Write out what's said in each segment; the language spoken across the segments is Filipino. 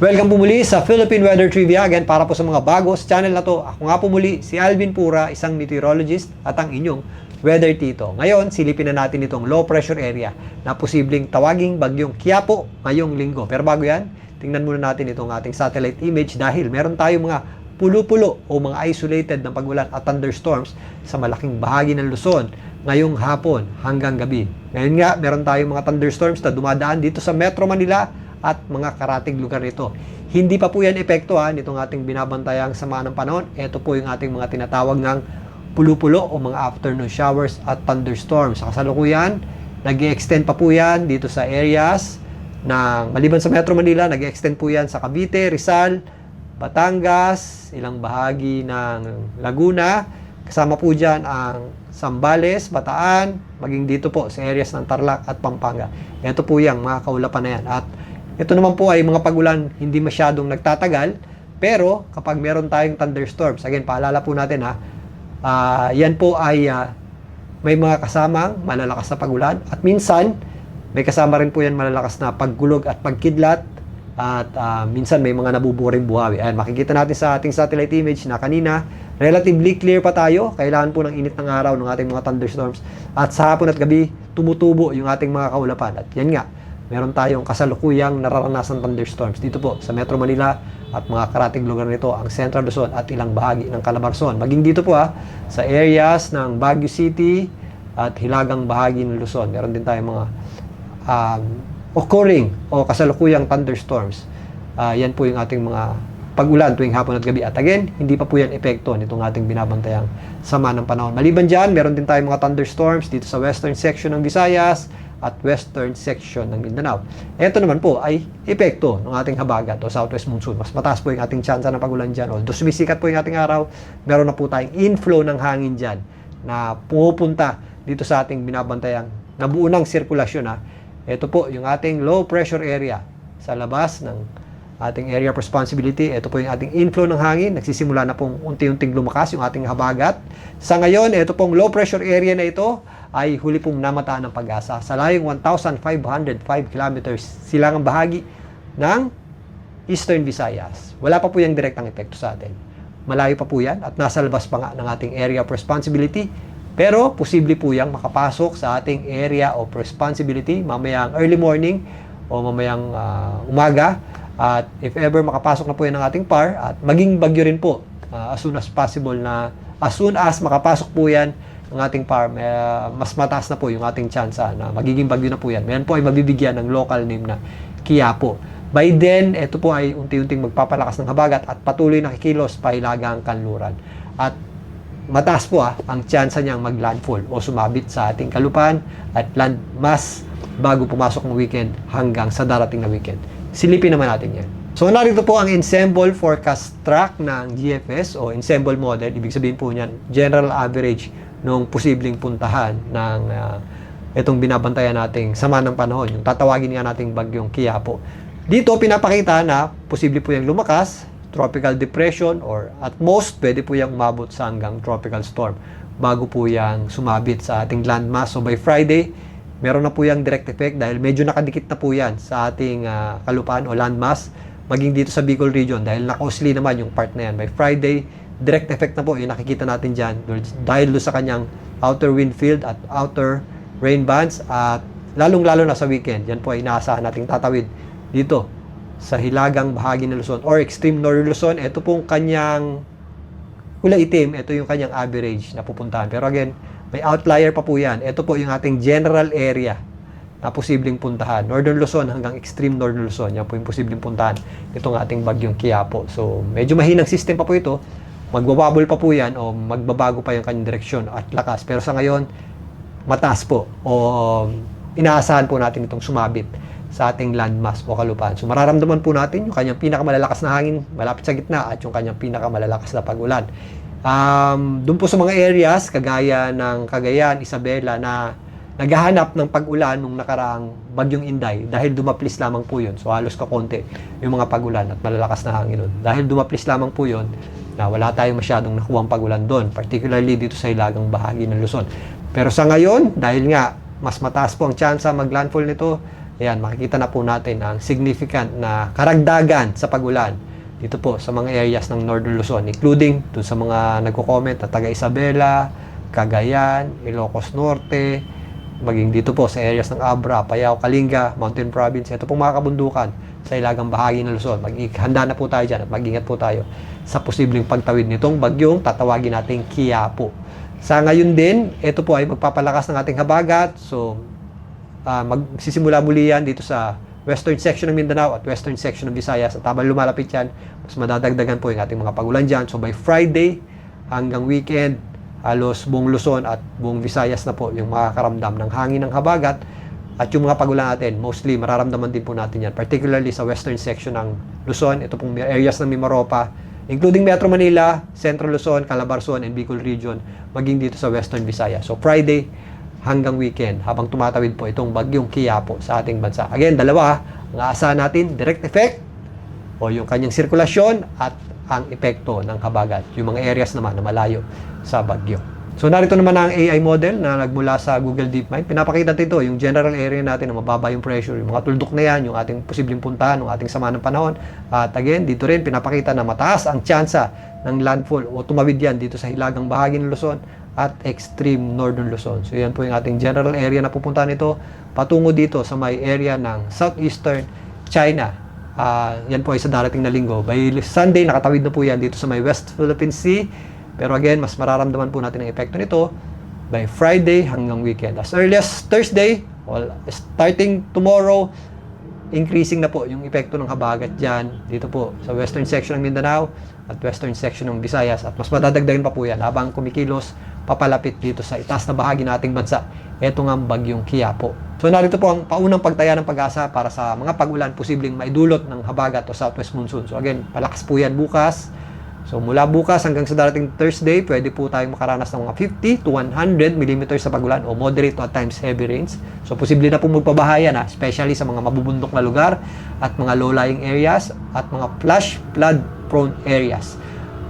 Welcome po muli sa Philippine Weather Trivia. Again, para po sa mga bago sa channel na to, ako nga po muli, si Alvin Pura, isang meteorologist at ang inyong weather tito. Ngayon, silipin na natin itong low pressure area na posibleng tawaging bagyong Quiapo ngayong linggo. Pero bago yan, tingnan muna natin itong ating satellite image dahil meron tayong mga pulo-pulo o mga isolated na pagulan at thunderstorms sa malaking bahagi ng Luzon ngayong hapon hanggang gabi. Ngayon nga, meron tayong mga thunderstorms na dumadaan dito sa Metro Manila at mga karatig lugar nito. Hindi pa po yan epekto nitong ating binabantayang sama ng panahon. Ito po yung ating mga tinatawag ng pulo-pulo o mga afternoon showers at thunderstorms. Sa kasalukuyan, nag-i-extend pa po yan dito sa areas ng maliban sa Metro Manila, nag-i-extend po yan sa Cavite, Rizal, Batangas, ilang bahagi ng Laguna, kasama po dyan ang Zambales, Bataan, maging dito po sa areas ng Tarlac at Pampanga. Ito po yung mga kaulapan na yan. At ito naman po ay mga pagulan hindi masyadong nagtatagal, pero kapag meron tayong thunderstorms, again, paalala po natin yan po ay may mga kasamang malalakas na pagulan at minsan may kasama rin po yan malalakas na paggulog at pagkidlat at minsan may mga nabuburing buhawi. Ayan, makikita natin sa ating satellite image na kanina, relatively clear pa tayo. Kailangan po ng init ng araw ng ating mga thunderstorms at sa hapon at gabi, tumutubo yung ating mga kaulapan. At yan nga, meron tayong kasalukuyang nararanasan thunderstorms dito po sa Metro Manila at mga karatig lugar nito, ang Central Luzon at ilang bahagi ng Calabarzon. Maging dito po sa areas ng Baguio City at hilagang bahagi ng Luzon. Meron din tayong mga occurring o kasalukuyang thunderstorms. Yan po yung ating mga pag-ulan tuwing hapon at gabi. At again, hindi pa po yan epekto nitong ating binabantayang sama ng panahon. Maliban dyan, meron din tayong mga thunderstorms dito sa western section ng Visayas at western section ng Mindanao. Ito naman po ay epekto ng ating habagat o southwest monsoon. Mas mataas po yung ating tsansa ng pagulan dyan. Although sumisikat po yung ating araw, meron na po tayong inflow ng hangin dyan na pumupunta dito sa ating binabantayang nabuo ng sirkulasyon. Ito po yung ating low pressure area sa labas ng ating area of responsibility. Ito po yung ating inflow ng hangin. Nagsisimula na pong unti-unting lumakas yung ating habagat. Sa ngayon, ito pong low pressure area na ito ay huli pong namataan ng Pag-asa sa layong 1,505 kilometers silangang bahagi ng Eastern Visayas. Wala pa po yung direktang epekto sa atin. Malayo pa po yan at nasa labas pa nga ng ating area of responsibility. Pero posible po yung makapasok sa ating area of responsibility mamayang early morning o mamayang umaga. At if ever makapasok na po yan ng ating PAR at maging bagyo rin po as soon as possible na as soon as makapasok po yan ng ating PAR, mas mataas na po yung ating tsansa na magiging bagyo na po yan. Yan po ay mabibigyan ng local name na Quiapo. By then, ito po ay unti-unting magpapalakas ng habagat at patuloy na kikilos pahilagang kanluran. At mataas po ang tsansa niyang maglandfall o sumabit sa ating kalupaan at land mass bago pumasok ng weekend hanggang sa darating na weekend. Silipin naman natin yan. So, narito po ang ensemble forecast track ng GFS o ensemble model. Ibig sabihin po niyan, general average nung posibleng puntahan ng itong binabantayan nating sama ng panahon, yung tatawagin nga nating bagyong Quiapo. Dito, pinapakita na posible po yung lumakas, tropical depression, or at most, pwede po yung umabot sa hanggang tropical storm bago po yung sumabit sa ating landmass. So, by Friday, meron na po yung direct effect dahil medyo nakadikit na po yan sa ating kalupaan o landmass, maging dito sa Bicol region dahil nakausli naman yung part na yan. By Friday, direct effect na po yung nakikita natin dyan dahil sa kanyang outer wind field at outer rain bands at lalong-lalo na sa weekend. Yan po ay inaasahan nating tatawid dito sa hilagang bahagi ng Luzon or extreme northern Luzon. Ito pong kanyang kulay itim, ito yung kanyang average na pupuntahan. Pero again, may outlier pa po yan. Ito po yung ating general area na posibleng puntahan. Northern Luzon hanggang extreme northern Luzon. Yan po yung posibleng puntahan itong ating bagyong Quiapo. So, medyo mahinang system pa po ito. Magbababol pa po yan o magbabago pa yung kanyang direksyon at lakas. Pero sa ngayon, mataas po o inaasahan po natin itong sumabit sa ating landmass o kalupaan. So mararamdaman po natin yung kanyang pinakamalalakas na hangin malapit sa gitna at yung kanyang pinakamalalakas na pag-ulan. Doon po sa mga areas, kagaya ng Cagayan, Isabela na naghahanap ng pag-ulan nung nakaraang bagyong Inday dahil dumaplis lamang po yun. So halos kakonti yung mga pag-ulan at malalakas na hangin nun. Dahil dumaplis lamang po yun, na wala tayong masyadong nakuhang pag-ulan doon, particularly dito sa hilagang bahagi ng Luzon. Pero sa ngayon, dahil nga mas mataas po ang tsansa mag-landfall nito ayan, makikita na po natin ang significant na karagdagan sa pag-ulan dito po sa mga areas ng Northern Luzon, including dun sa mga nagko-comment na taga Isabela, Cagayan, Ilocos Norte, maging dito po sa areas ng Abra, Payao, Kalinga, Mountain Province. Ito pong mga kabundukan sa ilagang bahagi ng Luzon. Handa na po tayo dyan at mag-ingat po tayo sa posibleng pagtawid nitong bagyong tatawagin nating Quiapo. Sa ngayon din, ito po ay magpapalakas ng ating habagat. So, magsisimula muli yan dito sa western section ng Mindanao at western section ng Visayas. At habang lumalapit yan, mas madadagdagan po yung ating mga pagulan dyan. So by Friday hanggang weekend, halos buong Luzon at buong Visayas na po yung makakaramdam ng hangin ng habagat. At yung mga pagulan natin, mostly mararamdaman din po natin yan. Particularly sa western section ng Luzon, ito pong areas ng Mimaropa, including Metro Manila, Central Luzon, Calabarzon, and Bicol Region, maging dito sa western Visayas. So Friday hanggang weekend habang tumatawid po itong bagyong Quiapo sa ating bansa. Again, dalawa ang aasahan natin, direct effect o yung kanyang sirkulasyon at ang epekto ng habagat, yung mga areas naman na malayo sa bagyo. So narito naman ang AI model na nagmula sa Google DeepMind. Pinapakita dito yung general area natin na mababa yung pressure, yung mga tuldok na yan, yung ating posibleng puntahan, yung ating sama ng panahon. At again, dito rin pinapakita na mataas ang tsansa ng landfall o tumawid yan dito sa hilagang bahagi ng Luzon at extreme northern Luzon. So yan po yung ating general area na pupuntahan nito patungo dito sa may area ng southeastern China. Yan po ay sa darating na linggo. By Sunday, nakatawid na po yan dito sa may West Philippine Sea. Pero again, mas mararamdaman po natin ang epekto nito by Friday hanggang weekend. As early as Thursday, starting tomorrow, increasing na po yung epekto ng habagat dyan dito po sa western section ng Mindanao at western section ng Visayas. At mas madadagdagan pa po yan habang kumikilos papalapit dito sa itaas na bahagi ng ating bansa. Ito nga bagyong Quiapo. So narito po ang paunang pagtaya ng pag-asa para sa mga pag-ulan posibleng maidulot ng habagat o southwest monsoon. So again, palakas po yan bukas. So mula bukas hanggang sa darating Thursday, pwede po tayong makaranas ng mga 50 to 100 mm sa pag-ulan o moderate to at times heavy rains. So posible na po magpabahayan, especially sa mga mabubundok na lugar at mga low-lying areas at mga flash flood prone areas.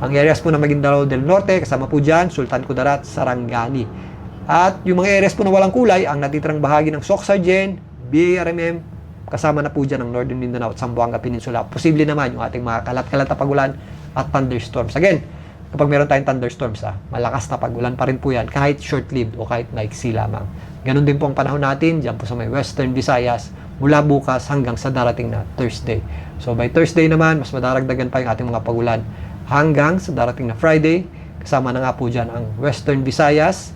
Ang areas po na Maguindanao del Norte, kasama po dyan, Sultan Kudarat, Sarangani. At yung mga areas po na walang kulay, ang natitirang bahagi ng Soc-Sargen, BARMM, kasama na po dyan ang Northern Mindanao at Zamboanga Peninsula. Posible naman yung ating mga kalat-kalat na pag-ulan at thunderstorms. Again, kapag meron tayong thunderstorms, malakas na pag-ulan pa rin po yan, kahit short-lived o kahit maiksi lamang. Ganon din po ang panahon natin, dyan po sa may Western Visayas, mula bukas hanggang sa darating na Thursday. So by Thursday naman, mas madaragdagan pa yung ating mga pag-ulan hanggang sa darating na Friday. Kasama na nga po dyan ang Western Visayas,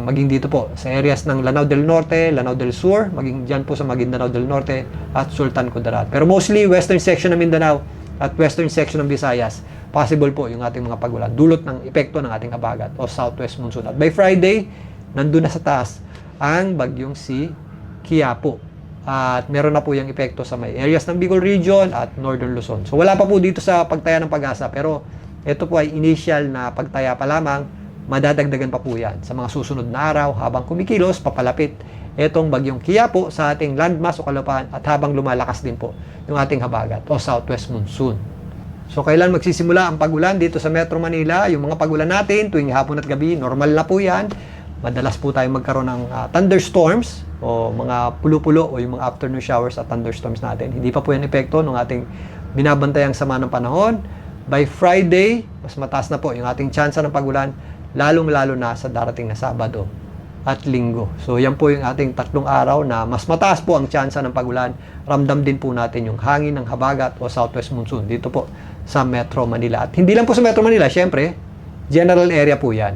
maging dito po sa areas ng Lanao del Norte, Lanao del Sur, maging dyan po sa Maguindanao del Norte at Sultan Kudarat. Pero mostly, western section ng Mindanao at western section ng Visayas, possible po yung ating mga pag-ulan, dulot ng epekto ng ating habagat o southwest monsoon. At by Friday, nandun na sa taas ang bagyong si Quiapo. At meron na po yung epekto sa may areas ng Bicol Region at Northern Luzon. So wala pa po dito sa pagtaya ng pag-asa, pero ito po ay initial na pagtaya pa lamang, madadagdagan pa po yan sa mga susunod na araw habang kumikilos, papalapit etong bagyong Quiapo sa ating landmass o kalupaan at habang lumalakas din po yung ating habagat o southwest monsoon. So kailan magsisimula ang pag-ulan dito sa Metro Manila? Yung mga pag-ulan natin tuwing hapon at gabi, normal na po yan. Madalas po tayo magkaroon ng thunderstorms o mga pulo-pulo o yung mga afternoon showers at thunderstorms natin. Hindi pa po yan epekto ng ating binabantayang sama ng panahon. By Friday, mas mataas na po yung ating tsansa ng pag-ulan, lalong-lalo na sa darating na Sabado at Linggo. So yan po yung ating tatlong araw na mas mataas po ang tsansa ng pag-ulan. Ramdam din po natin yung hangin ng habagat o southwest monsoon dito po sa Metro Manila. At hindi lang po sa Metro Manila, syempre, general area po yan.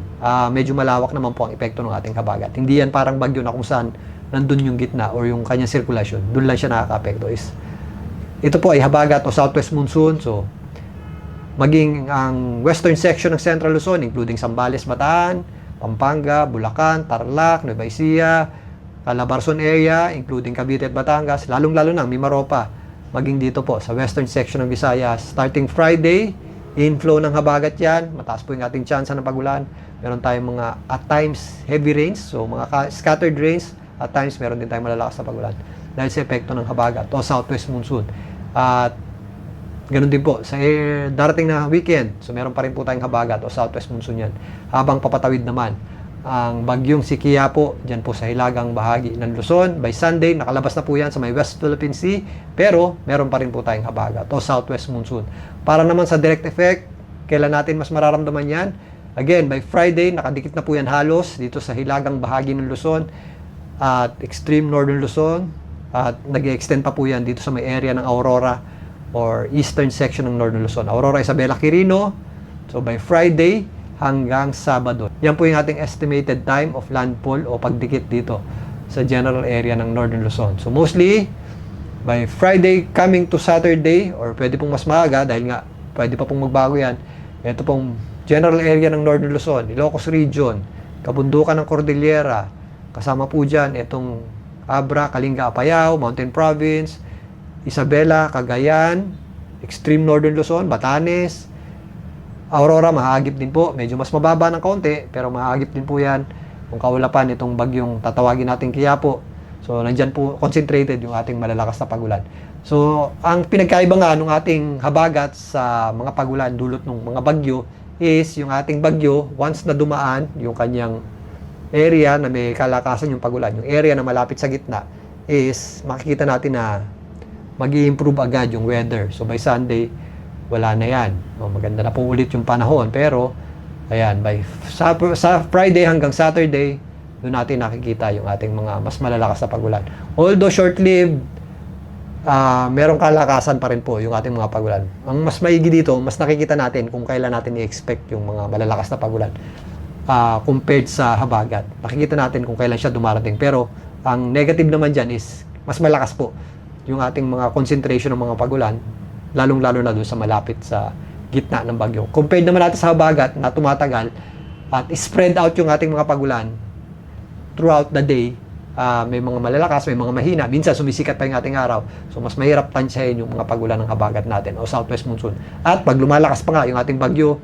Medyo malawak naman po ang epekto ng ating habagat. Hindi yan parang bagyo na kung saan nandun yung gitna or yung kanyang sirkulasyon. Doon lang siya nakaka-apekto. Ito po ay habagat o southwest monsoon. So, maging ang western section ng Central Luzon, including Zambales, Bataan, Pampanga, Bulacan, Tarlac, Nueva Ecija, Calabarzon area, including Cavite at Batangas, lalong-lalo na Mimaropa, maging dito po sa western section ng Visayas. Starting Friday, inflow ng habagat yan, mataas po yung ating tsansa ng pag-ulan. Meron tayong mga at times heavy rains, so mga scattered rains, at times meron din tayong malalakas na pag-ulan dahil sa epekto ng habagat o southwest monsoon. At ganun din po sa darating na weekend, so meron pa rin po tayong habagat o southwest monsoon yan habang papatawid naman ang bagyong si Kia po, dyan po sa hilagang bahagi ng Luzon. By Sunday, nakalabas na po yan sa may West Philippine Sea, pero meron pa rin po tayong habagat o southwest monsoon. Para naman sa direct effect, kailan natin mas mararamdaman yan? Again, by Friday, nakadikit na po yan halos dito sa hilagang bahagi ng Luzon at extreme northern Luzon, at nag-extend pa po yan dito sa may area ng Aurora or eastern section ng northern Luzon. Aurora, Isabela, Quirino. So by Friday hanggang Sabado. Yan po yung ating estimated time of landfall o pagdikit dito sa general area ng northern Luzon. So mostly, by Friday coming to Saturday, or pwede pong mas maaga dahil nga pwede pa pong magbago yan, ito pong general area ng northern Luzon, Ilocos Region, kabundukan ng Cordillera, kasama po dyan itong Abra, Kalinga, Apayao, Mountain Province, Isabela, Cagayan, extreme northern Luzon, Batanes, Aurora, mahagip din po. Medyo mas mababa ng kaunti, pero mahagip din po yan kung kaulapan itong bagyong tatawagin natin Quiapo. So, nandyan po concentrated yung ating malalakas na pagulan. So, ang pinagkaiba nga ng ating habagat sa mga pagulan dulot ng mga bagyo is yung ating bagyo, once na dumaan yung kanyang area na may kalakasan yung pagulan, yung area na malapit sa gitna, is makikita natin na mag-i-improve agad yung weather. So, by Sunday, wala na yan. O, maganda na po ulit yung panahon. Pero, ayan, sa Friday hanggang Saturday, doon natin nakikita yung ating mga mas malalakas na pagulan. Although short-lived, merong kalakasan pa rin po yung ating mga pagulan. Ang mas maigi dito, mas nakikita natin kung kailan natin i-expect yung mga malalakas na pagulan compared sa habagat. Nakikita natin kung kailan siya dumarating. Pero, ang negative naman dyan is mas malakas po yung ating mga concentration ng mga pagulan, lalong-lalo na doon sa malapit sa gitna ng bagyo. Compared naman natin sa habagat na tumatagal at spread out yung ating mga pagulan throughout the day, may mga malalakas, may mga mahina. Minsan sumisikat pa yung ating araw. So, mas mahirap tansyahin yung mga pagulan ng habagat natin o southwest monsoon. At pag lumalakas pa nga yung ating bagyo,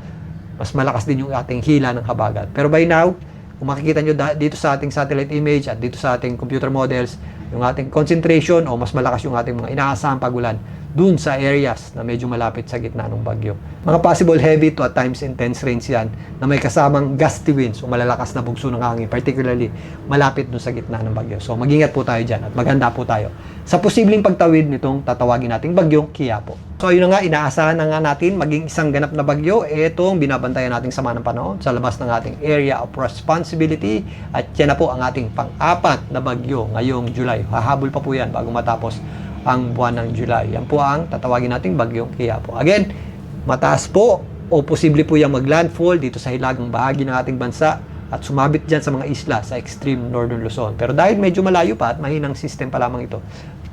mas malakas din yung ating hila ng habagat. Pero by now, kung makikita nyo dito sa ating satellite image at dito sa ating computer models, yung ating concentration o mas malakas yung ating mga inaasahang pagulan dun sa areas na medyo malapit sa gitna ng bagyo. Mga possible heavy to at times intense rains yan na may kasamang gusty winds o malalakas na bugso ng hangin, particularly malapit dun sa gitna ng bagyo. So mag-ingat po tayo dyan at maghanda po tayo sa posibleng pagtawid nitong tatawagin nating bagyong Quiapo. So ayun na nga, inaasahan na nga natin maging isang ganap na bagyo itong binabantayan nating sama ng panahon sa labas ng ating area of responsibility, at yan na po ang ating pang-apat na bagyo ngayong July. Hahabol pa po yan bago matapos ang buwan ng July. Yan po ang tatawagin nating bagyong Quiapo. Again, mataas po o posible po yung maglandfall dito sa hilagang bahagi ng ating bansa at sumabit dyan sa mga isla sa extreme northern Luzon. Pero dahil medyo malayo pa at mahinang system pa lamang ito,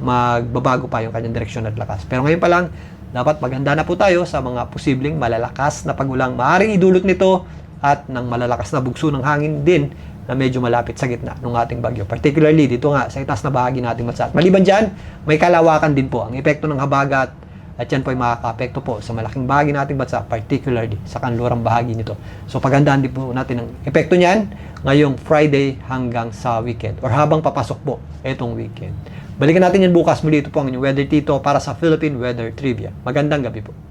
magbabago pa yung kanyang direksyon at lakas. Pero ngayon pa lang, dapat maghanda na po tayo sa mga posibleng malalakas na pagulang maaaring idulot nito at ng malalakas na bugso ng hangin din na medyo malapit sa gitna ng ating bagyo. Particularly dito nga sa itaas na bahagi ng ating bansa. Maliban dyan, may kalawakan din po ang epekto ng habagat, at yan po ay makaka-apekto po sa malaking bahagi ng ating bansa, particularly sa kanlurang bahagi nito. So paghandaan din po natin ang epekto niyan ngayong Friday hanggang sa weekend or habang papasok po itong weekend. Balikan natin yan bukas. Muli, ito po ang inyong Weather Tito para sa Philippine Weather Trivia. Magandang gabi po.